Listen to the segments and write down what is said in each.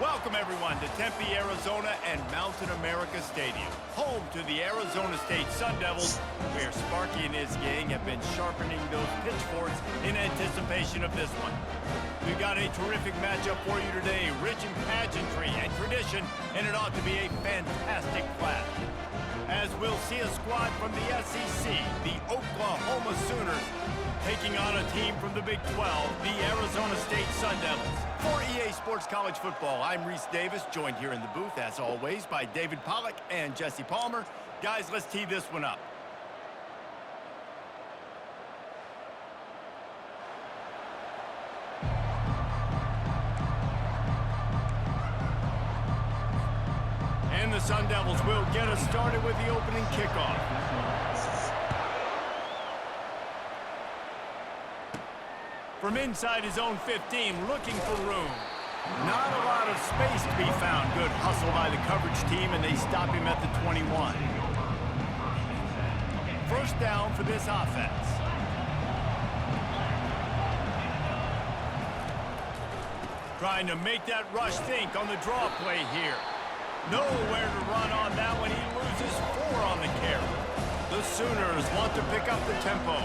Welcome, everyone, to Tempe, Arizona and Mountain America Stadium, home to the Arizona State Sun Devils, where Sparky and his gang have been sharpening those pitchforks in anticipation of this one. We've got a terrific matchup for you today, rich in pageantry and tradition, and it ought to be a fantastic clash. As we'll see a squad from the SEC, the Oklahoma Sooners, taking on a team from the Big 12, the Arizona State Sun Devils. For EA Sports College Football, I'm Reese Davis, joined here in the booth, as always, by David Pollack and Jesse Palmer. Guys, let's tee this one up. And the Sun Devils will get us started with the opening kickoff. From inside his own 15, looking for room. Not a lot of space to be found. Good hustle by the coverage team, and they stop him at the 21. First down for this offense. Trying to make that rush think on the draw play here. Nowhere to run on that one. He loses 4 on the carry. The Sooners want to pick up the tempo.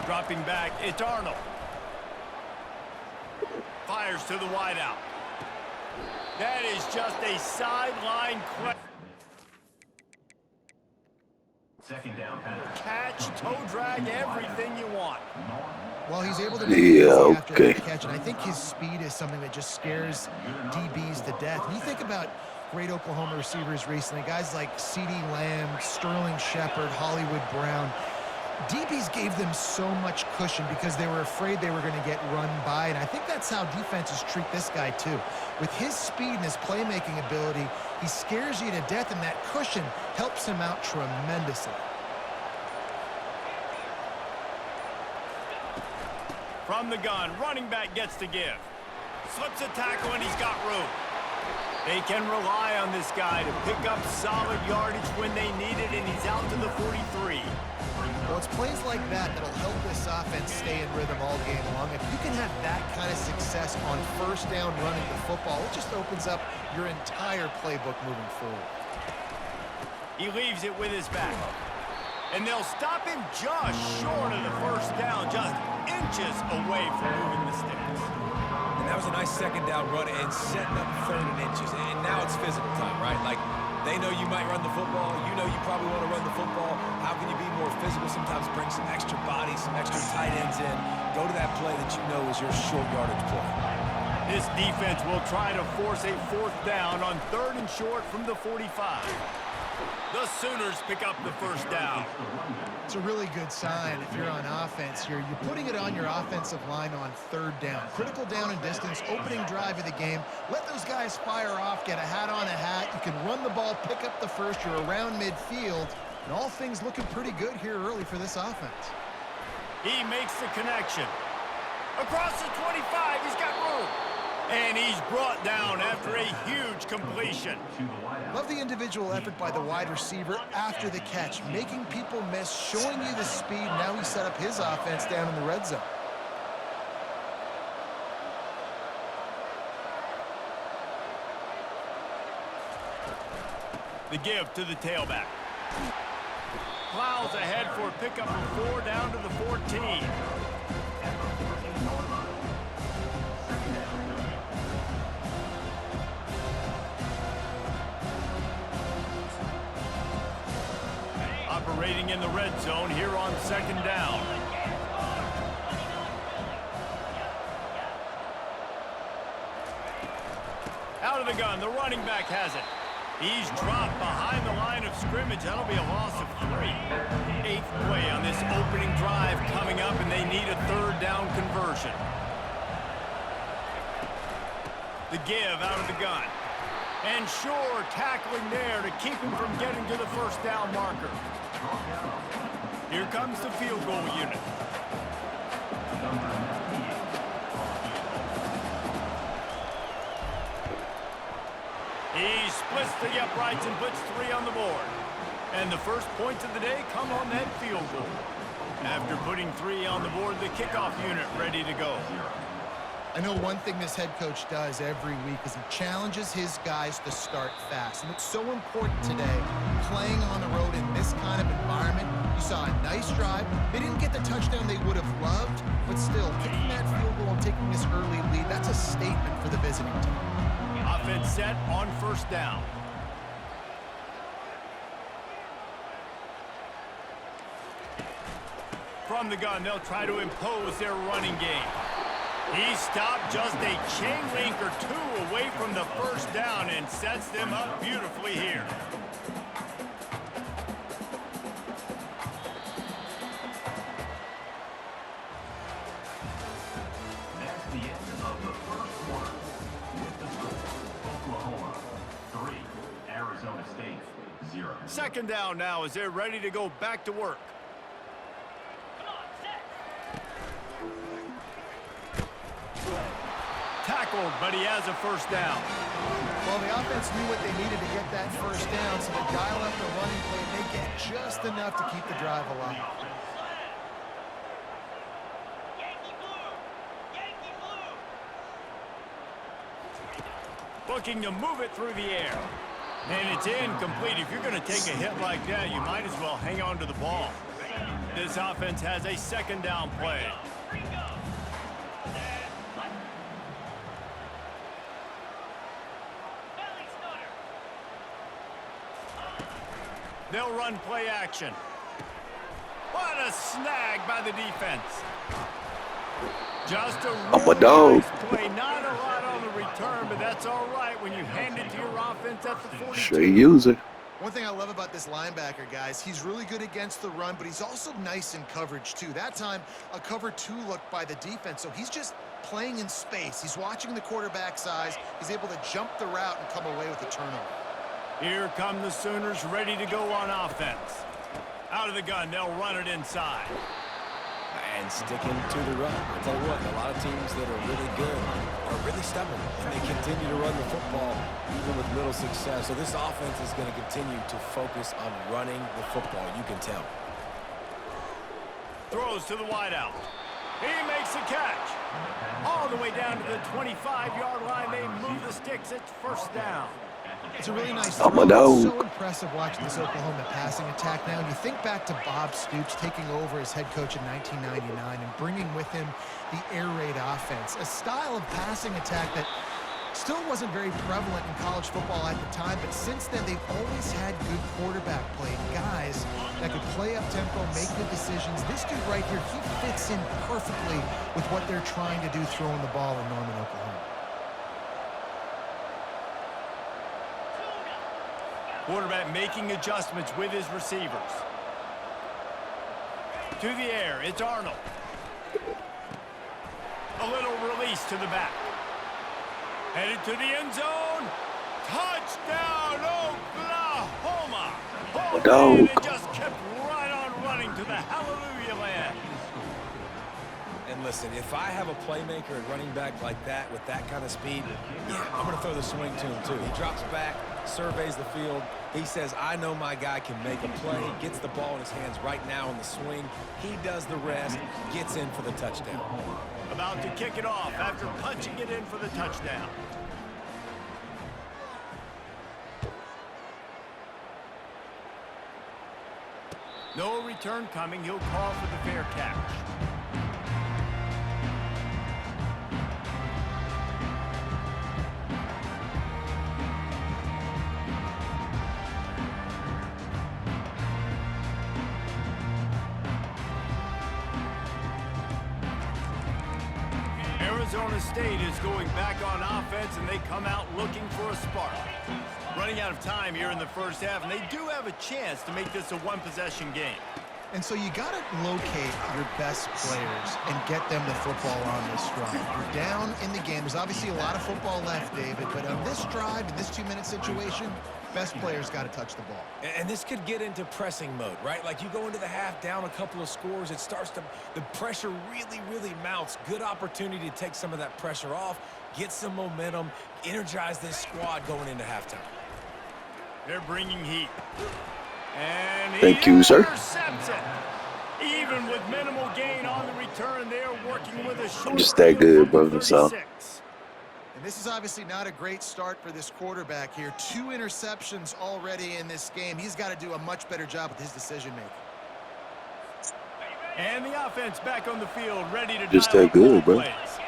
Dropping back, it's Arnold. Fires to the wideout. That is just a sideline second down. Catch, toe drag, everything you want. Well, he's able to make it after that catch, and I think his speed is something that just scares DBs to death. When you think about great Oklahoma receivers recently, guys like CeeDee Lamb, Sterling Shepard, Hollywood Brown, DBs gave them so much cushion because they were afraid they were going to get run by, and I think that's how defenses treat this guy too. With his speed and his playmaking ability, he scares you to death, and that cushion helps him out tremendously. From the gun, running back gets to give. Slips a tackle, and he's got room. They can rely on this guy to pick up solid yardage when they need it, and he's out to the 43. Well, it's plays like that that'll help this offense stay in rhythm all game long. If you can have that kind of success on first down running the football, it just opens up your entire playbook moving forward. He leaves it with his back. And they'll stop him just short of the first down, just inches away from moving the sticks. And that was a nice second down run and setting up third and inches. And now it's physical time, right? Like, they know you might run the football. You know you probably want to run the football. How can you be more physical? Sometimes bring some extra bodies, some extra tight ends in. Go to that play that you know is your short yardage play. This defense will try to force a fourth down on 3rd and short from the 45. The Sooners pick up the first down. It's a really good sign if you're on offense here. You're putting it on your offensive line on 3rd down. Critical down and distance, opening drive of the game. Let those guys fire off, get a hat on a hat. You can run the ball, pick up the first. You're around midfield. And all things looking pretty good here early for this offense. He makes the connection. Across the 25, he's got room. And he's brought down after a huge completion. Love the individual effort by the wide receiver after the catch, making people miss, showing you the speed. Now he set up his offense down in the red zone. The give to the tailback. Plows ahead for a pickup of 4 down to the 14. Operating in the red zone here on 2nd down. Out of the gun, the running back has it. He's dropped behind the line of scrimmage. That'll be a loss of 3. 8th play on this opening drive coming up, and they need a 3rd down conversion. The give out of the gun. And sure, tackling there to keep him from getting to the first down marker. Here comes the field goal unit. He splits the uprights and puts 3 on the board. And the first points of the day come on that field goal. After putting 3 on the board, the kickoff unit ready to go. I know one thing this head coach does every week is he challenges his guys to start fast. And it's so important today, playing on the road in this kind of environment. You saw a nice drive. They didn't get the touchdown they would have loved, but still, kicking that field goal and taking this early lead, that's a statement for the visiting team. Offense set on first down. From the gun, they'll try to impose their running game. He stopped just a chain link or 2 away from the first down and sets them up beautifully here. That's the end of the first quarter. With the score, Oklahoma 3, Arizona State 0. Second down now as they're ready to go back to work. Tackled, but he has a first down. Well, the offense knew what they needed to get that first down, so they dial up the running play, and they get just enough to keep the drive alive. Looking to move it through the air. And it's incomplete. If you're going to take a hit like that, you might as well hang on to the ball. This offense has a second down play. They'll run play action. What a snag by the defense. Just a really nice play. Not a lot on the return, but that's all right when you hand it to your offense at the 42. Sure use it. One thing I love about this linebacker, guys, he's really good against the run, but he's also nice in coverage, too. That time, a cover 2 look by the defense, so he's just playing in space. He's watching the quarterback's eyes. He's able to jump the route and come away with a turnover. Here come the Sooners ready to go on offense. Out of the gun, they'll run it inside. And sticking to the run. I'll tell you what, a lot of teams that are really good are really stubborn, and they continue to run the football even with little success. So this offense is going to continue to focus on running the football. You can tell. Throws to the wideout. He makes the catch. All the way down to the 25-yard line. They move the sticks. It's first down. It's a really nice throw. It's so impressive watching this Oklahoma passing attack now. And you think back to Bob Stoops taking over as head coach in 1999 and bringing with him the air raid offense, a style of passing attack that still wasn't very prevalent in college football at the time, but since then they've always had good quarterback play, guys that could play up tempo, make good decisions. This dude right here, he fits in perfectly with what they're trying to do throwing the ball in Norman, Oklahoma. Quarterback making adjustments with his receivers. To the air, it's Arnold. A little release to the back. Headed to the end zone. Touchdown, Oklahoma! Oh, man, it just kept right on running to the hallelujah land. And listen, if I have a playmaker at running back like that with that kind of speed, yeah, I'm going to throw the swing to him too. He drops back, surveys the field. He says, I know my guy can make a play, gets the ball in his hands right now on the swing. He does the rest, gets in for the touchdown. About to kick it off after punching it in for the touchdown. No return coming. He'll call for the fair catch. Arizona State is going back on offense, and they come out looking for a spark. Running out of time here in the first half, and they do have a chance to make this a one-possession game. And so you got to locate your best players and get them the football on this drive. You're down in the game. There's obviously a lot of football left, David, but on this drive, in this 2-minute situation, best players got to touch the ball. And this could get into pressing mode, right? Like you go into the half down a couple of scores, it starts to, the pressure really, really mounts. Good opportunity to take some of that pressure off, get some momentum, energize this squad going into halftime. They're bringing heat. And thank you, sir. Intercepts it. Even with minimal gain on the return, they're working with a short Just that field good, from the brother, so. 36. And this is obviously not a great start for this quarterback here. 2 interceptions already in this game. He's got to do a much better job with his decision-making. And the offense back on the field, ready to Just dial that up good, ball bro. plays.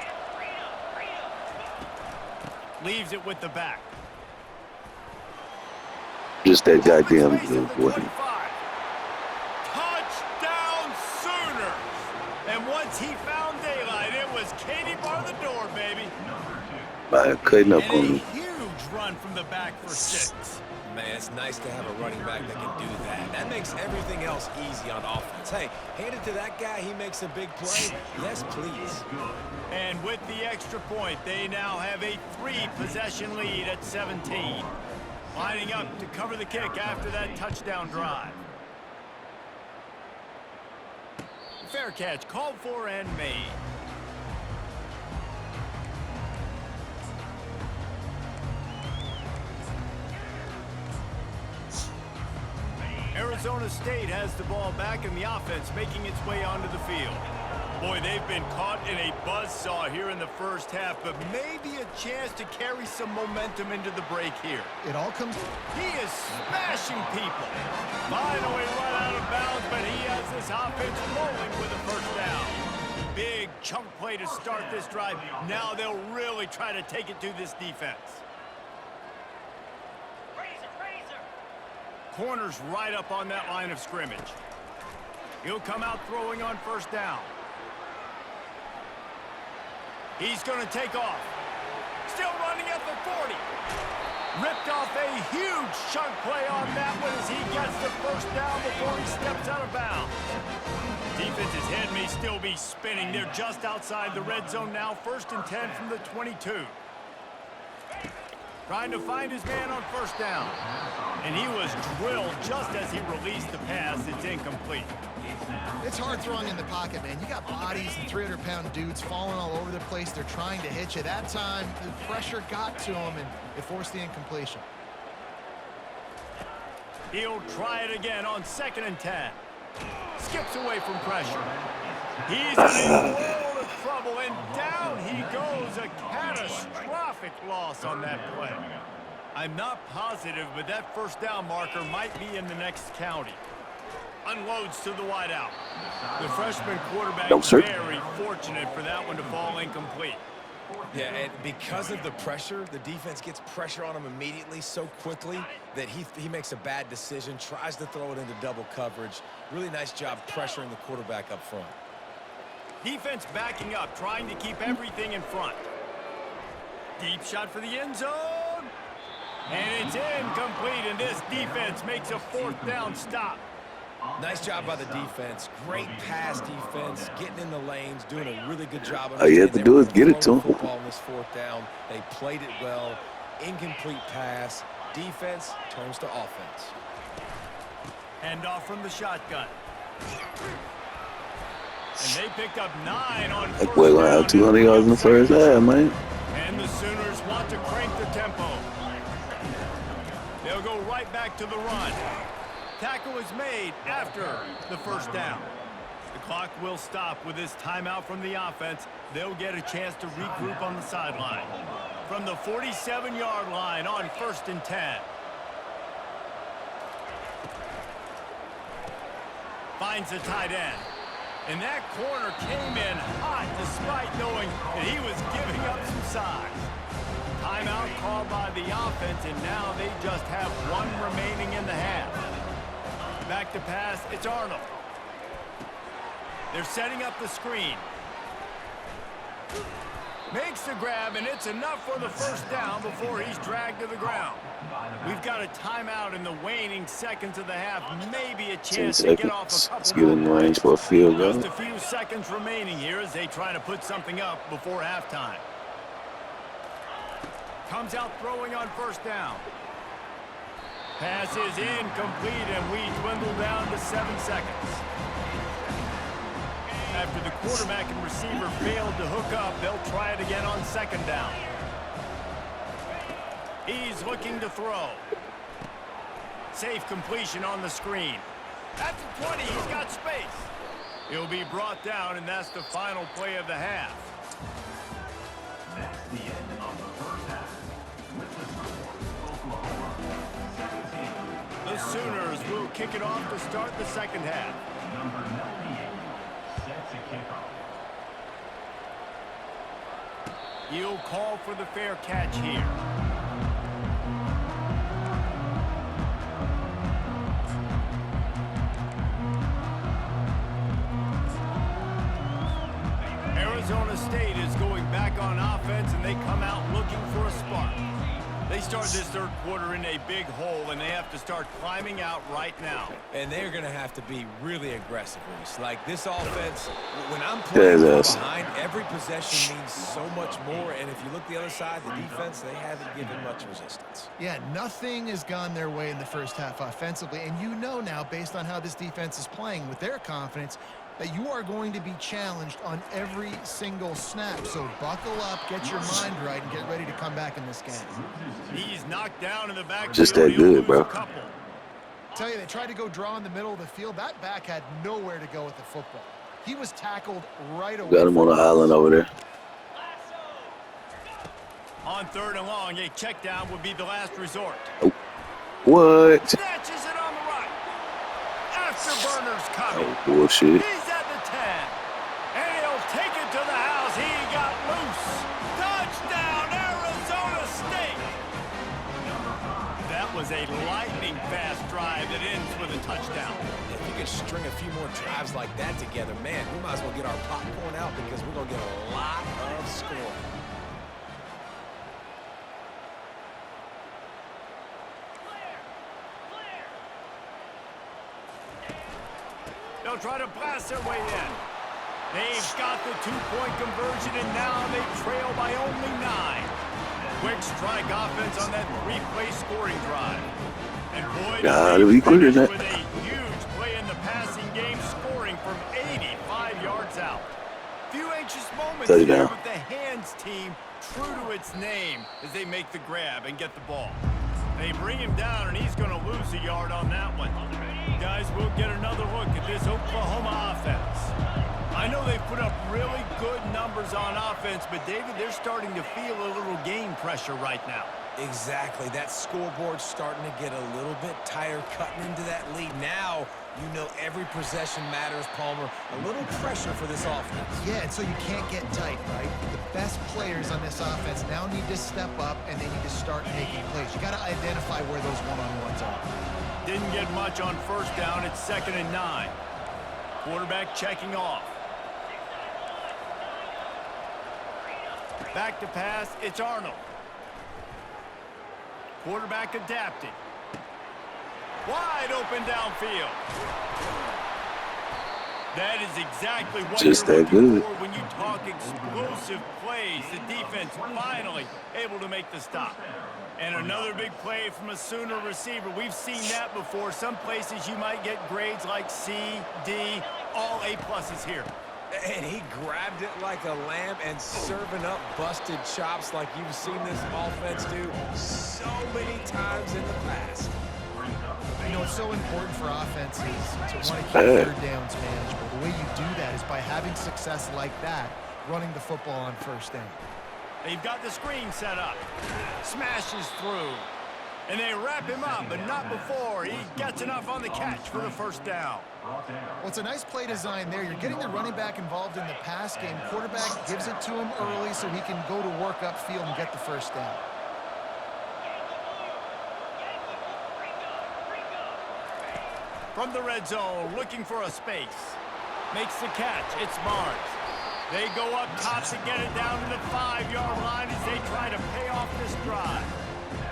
Leaves it with the back. Just that goddamn Space at good, the boy. 25. Touchdown Sooners! And once he found daylight, it was Katie bar the door, baby. Man, cutting up And on a me. huge run from the back for 6. Man, it's nice to have a running back that can do that. That makes everything else easy on offense. Hey, hand it to that guy. He makes a big play. Yes, please. And with the extra point, they now have a 3-possession lead at 17. Lining up to cover the kick after that touchdown drive. Fair catch called for and made. Arizona State has the ball back and the offense making its way onto the field. Boy, they've been caught in a buzzsaw here in the first half, but maybe a chance to carry some momentum into the break here. It all comes... He is smashing people. Finally run out of bounds, but he has this offense rolling with a first down. Big chunk play to start this drive. Now they'll really try to take it to this defense. Corner's right up on that line of scrimmage. He'll come out throwing on first down. He's going to take off. Still running at the 40. Ripped off a huge chunk play on that one as he gets the first down before he steps out of bounds. Defense's head may still be spinning. They're just outside the red zone now. 1st and 10 from the 22. Trying to find his man on first down. And he was drilled just as he released the pass. It's incomplete. It's hard throwing in the pocket, man. You got bodies and 300-pound dudes falling all over the place. They're trying to hit you. That time, the pressure got to him, and it forced the incompletion. He'll try it again on 2nd and 10. Skips away from pressure. He's in a world of trouble, and down he goes. A catastrophic loss on that play. I'm not positive, but that first down marker might be in the next county. Unloads to the wideout. The freshman quarterback very fortunate for that one to fall incomplete. Yeah, and because of the pressure, the defense gets pressure on him immediately so quickly that he makes a bad decision, tries to throw it into double coverage. Really nice job pressuring the quarterback up front. Defense backing up, trying to keep everything in front. Deep shot for the end zone. And it's incomplete, and this defense makes a 4th down stop. Nice job by the defense. Great pass defense, getting in the lanes, doing a really good job. All you have to do is get it to him. Football in this 4th down. They played it well. Incomplete pass. Defense turns to offense. Hand off from the shotgun. And they picked up 9 on first That boy gonna have 200 yards in the first half, man. And the Sooners want to crank the tempo. They'll go right back to the run. Tackle is made after the first down. The clock will stop with this timeout from the offense. They'll get a chance to regroup on the sideline. From the 47-yard line on 1st and 10. Finds the tight end. And that corner came in hot despite knowing that he was giving up some size. Timeout called by the offense, and now they just have 1 remaining in the half. Back to pass, it's Arnold. They're setting up the screen. Makes the grab, and it's enough for the first down before he's dragged to the ground. We've got a timeout in the waning seconds of the half. Maybe a 10 chance to get off a seconds. couple Let's get in range for a field goal. Just a few seconds remaining here as they try to put something up before halftime. Comes out throwing on first down. Pass is incomplete, and we dwindle down to 7 seconds. After the quarterback and receiver failed to hook up, they'll try it again on 2nd down. He's looking to throw. Safe completion on the screen. At the 20, he's got space. He'll be brought down, and that's the final play of the half. That's the end of the first half. With the score, Oklahoma 17. The Sooners will kick it off to start the second half. Number 98 sets a kickoff. He'll call for the fair catch here. Arizona State is going back on offense, and they come out looking for a spark. They start this third quarter in a big hole, and they have to start climbing out right now. And they're going to have to be really aggressive, Reese. Like, this offense, when I'm playing from behind, every possession means so much more. And if you look the other side, the defense, they haven't given much resistance. Yeah, nothing has gone their way in the first half offensively. And you know now, based on how this defense is playing with their confidence, that you are going to be challenged on every single snap. So buckle up, get your mind right, and get ready to come back in this game. He's knocked down in the back. Just that good, bro. Tell you, they tried to go draw in the middle of the field. That back had nowhere to go with the football. He was tackled right away. Got him on the island over there. On third and long, a check down would be the last resort. Oh. What? Snatches it on the right. Afterburner's coming. Oh, bullshit. He's at the 10. And he'll take it to the house. He got loose. Touchdown, Arizona State. That was a lightning-fast drive that ends with a touchdown. If you can string a few more drives like that together, man, we might as well get our popcorn out because we're going to get a lot of scoring. They'll try to blast their way in. They've got the two-point conversion, and now they trail by only 9. Quick strike offense on that 3-play scoring drive. And boy, Gotta be quicker than that. with a huge play in the passing game, scoring from 85 yards out. Few anxious moments here with the hands team true to its name as they make the grab and get the ball. They bring him down, and he's going to lose a yard on that one. Guys, we'll get another look at this Oklahoma offense. I know they've put up really good numbers on offense, but David, they're starting to feel a little game pressure right now. Exactly. That scoreboard's starting to get a little bit tighter, cutting into that lead. Now, you know every possession matters, Palmer. A little pressure for this offense. Yeah, and so you can't get tight, right? The best players on this offense now need to step up, and they need to start making plays. You got to identify where those one-on-ones are. Didn't get much on first down. It's 2nd and 9. Quarterback checking off. Back to pass. It's Arnold. Quarterback adapting. Wide open downfield. That is exactly what Just you're that looking good. for when you talk explosive plays. The defense finally able to make the stop. And another big play from a Sooner receiver. We've seen that before. Some places you might get grades like C, D, all A+ here. And he grabbed it like a lamb and serving up busted chops like you've seen this offense do so many times in the past. You know, it's so important for offenses to want to keep third downs manageable. The way you do that is by having success like that, running the football on first down. They've got the screen set up. Smashes through. And they wrap him up, but not before he gets enough on the catch for the first down. Well, it's a nice play design there. You're getting the running back involved in the pass game. Quarterback gives it to him early so he can go to work upfield and get the first down. From the red zone, looking for a space. Makes the catch. It's Barnes. They go up top to get it down to the 5-yard line as they try to pay off this drive.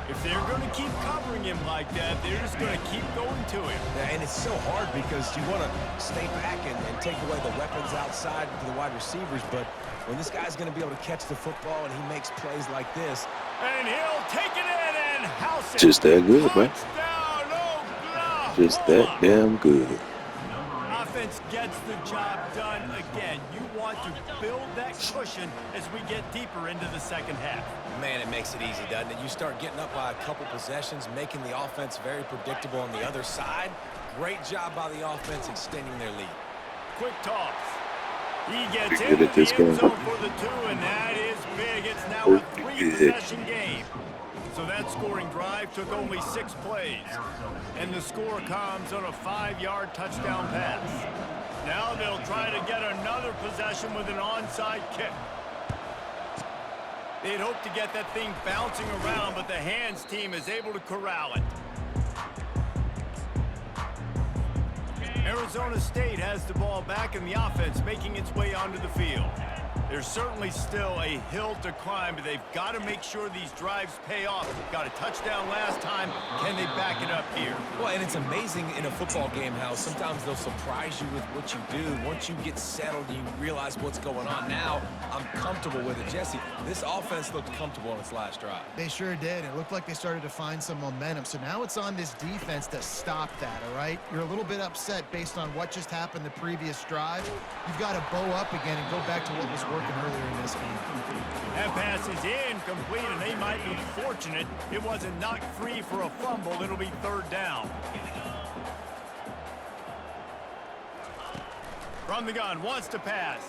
If they're going to keep covering him like that, they're just going to keep going to him. Yeah, and it's so hard because you want to stay back and take away the weapons outside to the wide receivers, but when this guy's going to be able to catch the football and he makes plays like this. And he'll take it in and house it. Just that good, man. Touchdown, Oklahoma. Just that damn good. Offense gets the job done again. You want to build that cushion as we get deeper into the second half. Man, it makes it easy, doesn't it? You start getting up by a couple possessions, making the offense very predictable on the other side. Great job by the offense extending their lead. quick toss. He gets Pretty good into at this the end game. zone for the 2, and that is big. It's now a 3-possession game. So that scoring drive took only 6 plays. And the score comes on a 5-yard touchdown pass. Now they'll try to get another possession with an onside kick. They'd hope to get that thing bouncing around, but the hands team is able to corral it. Arizona State has the ball back in the offense, making its way onto the field. There's certainly still a hill to climb, but they've got to make sure these drives pay off. Got a touchdown last time. Can they back it up here? Well, and it's amazing in a football game how sometimes they'll surprise you with what you do. Once you get settled and you realize what's going on, now I'm comfortable with it. Jesse, this offense looked comfortable on its last drive. They sure did. It looked like they started to find some momentum. So now it's on this defense to stop that, all right? You're a little bit upset based on what just happened the previous drive. You've got to bow up again and go back to what was working earlier in this game. That pass is incomplete, and they might be fortunate it wasn't knocked free for a fumble. It'll be 3rd down. From the gun, wants to pass.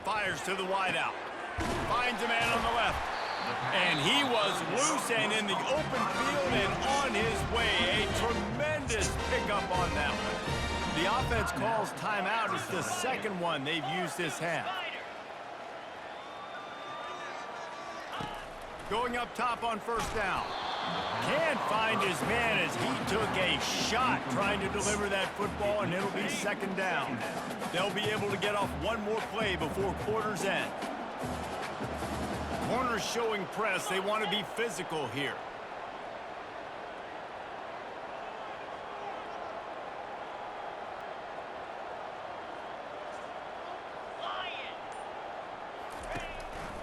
Fires to the wideout. Finds a man on the left. And he was loose and in the open field and on his way. A tremendous pickup on that one. The offense calls timeout. It's the second one they've used this half. Going up top on 1st down. Can't find his man as he took a shot trying to deliver that football, and it'll be 2nd down. They'll be able to get off one more play before quarter's end. Corners showing press. They want to be physical here.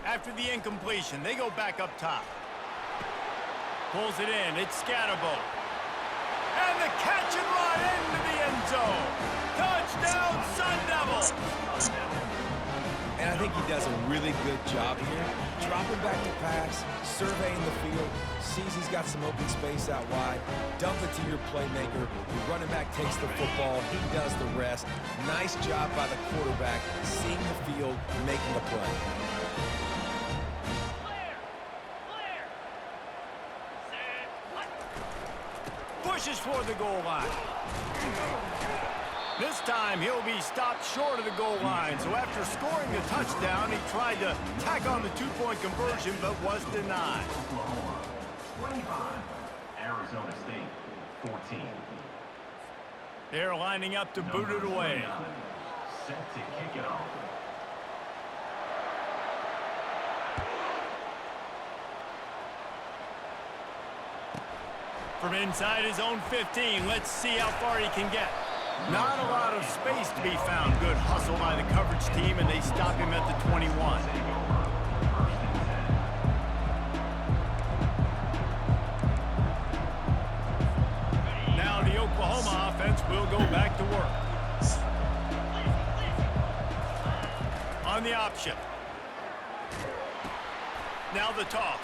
After the incompletion, they go back up top. Pulls it in. It's Scatterbo. And the catch and run into the end zone. Touchdown, Sun Devils. And I think he does a really good job here. Dropping back to pass, surveying the field, sees he's got some open space out wide, dump it to your playmaker. Your running back takes the football. He does the rest. Nice job by the quarterback, seeing the field, making the play. Pushes for the goal line. This time he'll be stopped short of the goal line. So after scoring the touchdown, he tried to tack on the 2-point conversion, but was denied. Oklahoma 25, Arizona State 14. They're lining up to boot it away. Set to kick it off. From inside his own 15, let's see how far he can get. Not a lot of space to be found. Good hustle by the coverage team, and they stop him at the 21. Now the Oklahoma offense will go back to work. On the option. Now the toss.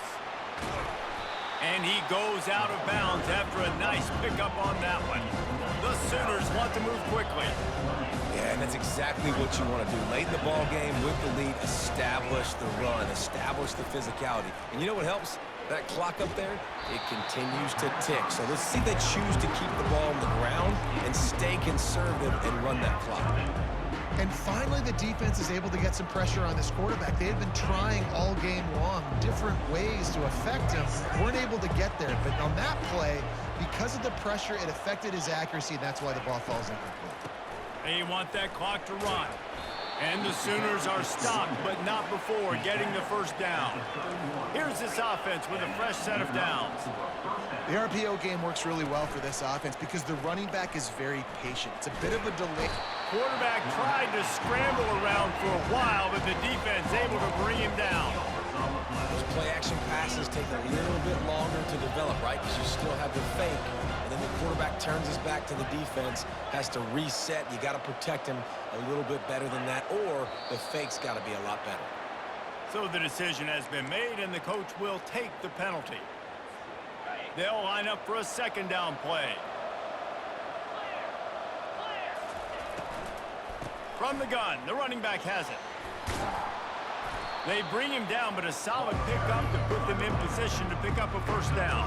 And he goes out of bounds after a nice pickup on that one. The Sooners want to move quickly. Yeah, and that's exactly what you want to do. Late in the ball game with the lead, establish the run, establish the physicality. And you know what helps? That clock up there, it continues to tick. So let's see if they choose to keep the ball on the ground and stay conservative and run that clock. And finally, the defense is able to get some pressure on this quarterback. They had been trying all game long different ways to affect him. Weren't able to get there. But on that play, because of the pressure, it affected his accuracy, and that's why the ball falls incomplete. They want that clock to run. And the Sooners are stopped, but not before getting the 1st down. Here's this offense with a fresh set of downs. The RPO game works really well for this offense because the running back is very patient. It's a bit of a delay. Quarterback tried to scramble around for a while, but the defense able to bring him down. Those play-action passes take a little bit longer to develop, right? Because you still have the fake, and then the quarterback turns his back to the defense, has to reset. You got to protect him a little bit better than that, or the fake's got to be a lot better. So the decision has been made, and the coach will take the penalty. They'll line up for a 2nd down play. From the gun, the running back has it. They bring him down, but a solid pickup to put them in position to pick up a first down.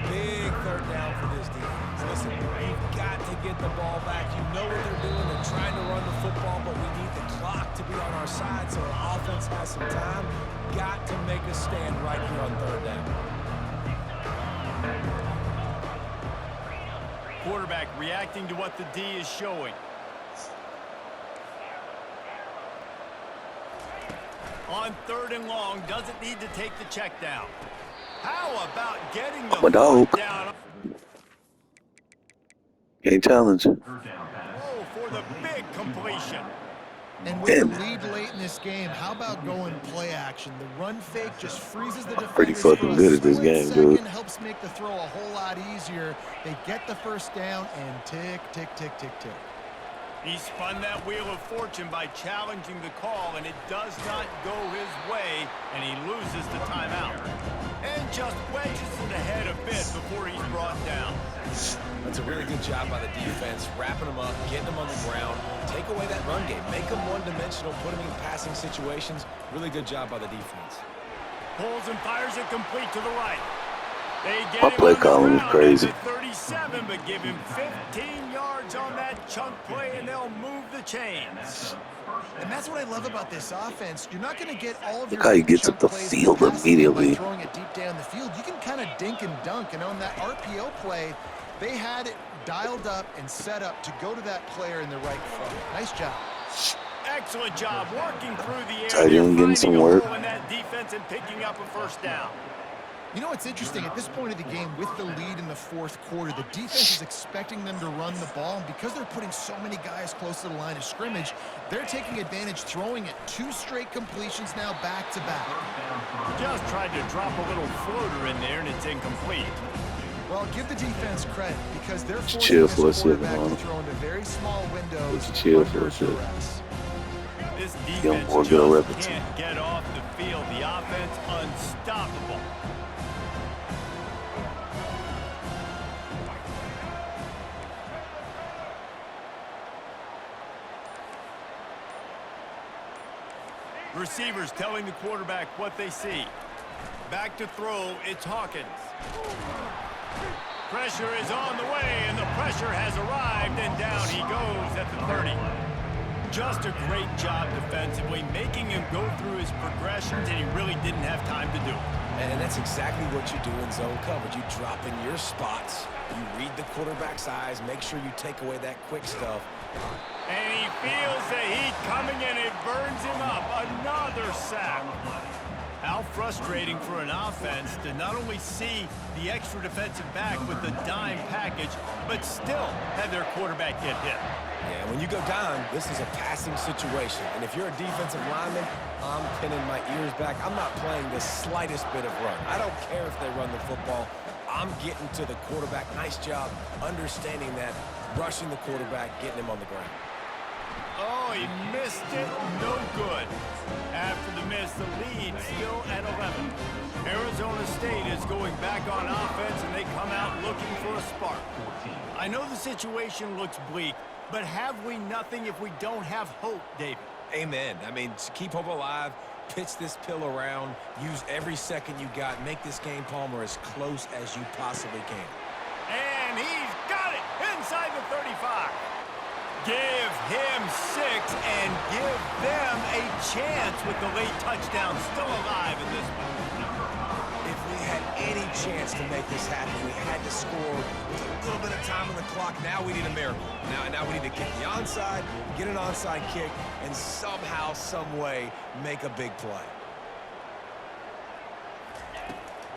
Big third down for this defense. Listen, you've got to get the ball back. You know what they're doing. They're trying to run the football, but we need the clock to be on our side so our offense has some time. Got to make a stand right here on third down. Quarterback reacting to what the D is showing. On third and long, doesn't need to take the check down. How about getting the dog. down? Can't challenge. Oh, for the big completion. And with the lead late in this game, how about going play action? The run fake just freezes the defense. Pretty fucking good at this game, dude. Helps make the throw a whole lot easier. They get the first down and tick, tick, tick, tick, tick. He spun that wheel of fortune by challenging the call, and it does not go his way, and he loses the timeout. And just wedges it ahead a bit before he's brought down. That's a really good job by the defense, wrapping them up, getting them on the ground, take away that run game, make them one-dimensional, put them in passing situations. Really good job by the defense. Pulls and fires it complete to the right. They get My him play on the calling is ground crazy. at 37, but give him 15 yards on that chunk play, and they'll move the chains. And that's what I love about this offense. You're not going to get all of Look your how he big gets chunk up the plays field passing by immediately. throwing it deep down the field. You can kind of dink and dunk, and on that RPO play, they had it dialed up and set up to go to that player in the right front. Nice job. Excellent job working through the air. Tight end getting some work. In that defense and picking up a first down. You know what's interesting? At this point of the game, with the lead in the fourth quarter, the defense is expecting them to run the ball. And because they're putting so many guys close to the line of scrimmage, they're taking advantage, throwing it 2 straight completions now back to back. Just tried to drop a little floater in there, and it's incomplete. Well, give the defense credit because they're forcing chill this for a second, quarterback man. to throw into very small windows. Let's chill for under a second. duress. This Young defense boy, just get a repetition. can't get off the field. The offense unstoppable. Receivers telling the quarterback what they see. Back to throw, it's Hawkins. Pressure is on the way, and the pressure has arrived, and down he goes at the 30. Just a great job defensively, making him go through his progressions, and he really didn't have time to do it. And that's exactly what you do in zone coverage. You drop in your spots, you read the quarterback's eyes, make sure you take away that quick stuff. And he feels the heat coming, and it burns him up. Another sack. How frustrating for an offense to not only see the extra defensive back with the dime package, but still have their quarterback get hit. Yeah, when you go down, this is a passing situation. And if you're a defensive lineman, I'm pinning my ears back. I'm not playing the slightest bit of run. I don't care if they run the football. I'm getting to the quarterback. Nice job understanding that, rushing the quarterback, getting him on the ground. Oh, he missed it. No good. After the miss, the lead still at 11. Arizona State is going back on offense, and they come out looking for a spark. I know the situation looks bleak, but have we nothing if we don't have hope, David? Amen. I mean, keep hope alive, pitch this pill around, use every second you got, make this game, Palmer, as close as you possibly can. And he's got it inside the 35. Give him 6 and give them a chance with the late touchdown still alive in this one. If we had any chance to make this happen, we had to score with a little bit of time on the clock. Now we need a miracle. Now we need to kick the onside, get an onside kick, and somehow, some way, make a big play.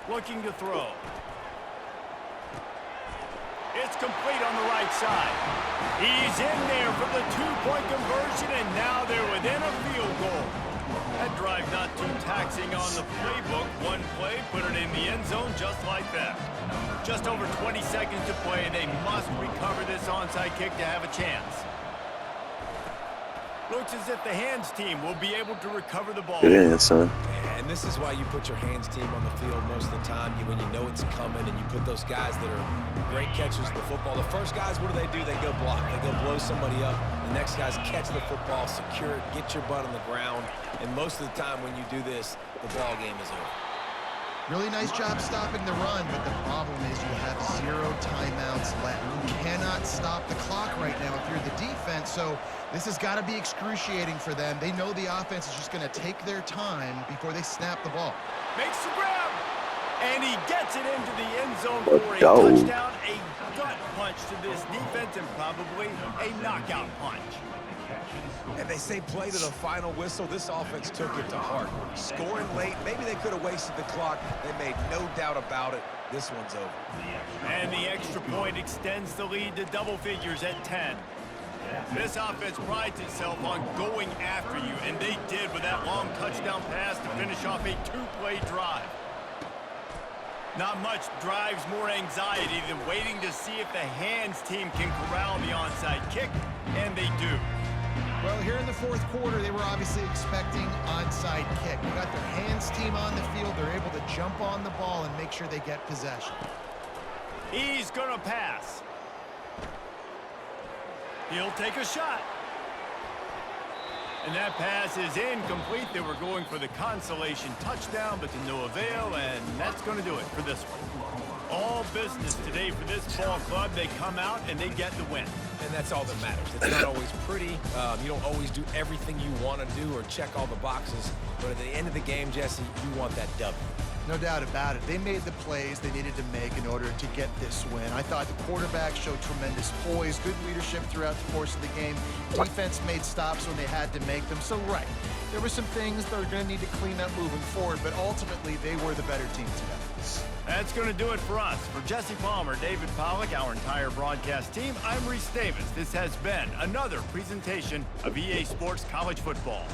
Looking to throw. It's complete on the right side. He's in there for the 2-point conversion, and now they're within a field goal. That drive not too taxing on the playbook. One play, put it in the end zone just like that. Just over 20 seconds to play. They must recover this onside kick to have a chance. Looks as if the hands team will be able to recover the ball. Good hand, son. And And this is why you put your hands team on the field most of the time when you know it's coming, and you put those guys that are great catchers of the football. The first guys, what do? They go block. They go blow somebody up. The next guys catch the football, secure it, get your butt on the ground. And most of the time when you do this, the ball game is over. Really nice job stopping the run, but the problem is you have 0 timeouts left. You cannot stop the clock right now if you're the defense, so this has got to be excruciating for them. They know the offense is just going to take their time before they snap the ball. Makes the grab, and he gets it into the end zone What for a dog? touchdown, a gut punch to this defense, and probably a knockout punch. And they say play to the final whistle. This offense took it to heart. Scoring late, maybe they could have wasted the clock. They made no doubt about it. This one's over. And the extra point extends the lead to double figures at 10. This offense prides itself on going after you, and they did with that long touchdown pass to finish off a 2-play drive. Not much drives more anxiety than waiting to see if the hands team can corral the onside kick, and they do. Well, here in the fourth quarter, they were obviously expecting onside kick. They got their hands team on the field. They're able to jump on the ball and make sure they get possession. He's going to pass. He'll take a shot. And that pass is incomplete. They were going for the consolation touchdown, but to no avail, and that's going to do it for this one. All business today for this ball club. They come out and they get the win. And that's all that matters. It's not always pretty. You don't always do everything you want to do or check all the boxes. But at the end of the game, Jesse, you want that W. No doubt about it. They made the plays they needed to make in order to get this win. I thought the quarterback showed tremendous poise, good leadership throughout the course of the game. Defense made stops when they had to make them. So, right, there were some things they're going to need to clean up moving forward, but ultimately they were the better team today. That's going to do it for us. For Jesse Palmer, David Pollack, our entire broadcast team, I'm Reese Davis. This has been another presentation of EA Sports College Football.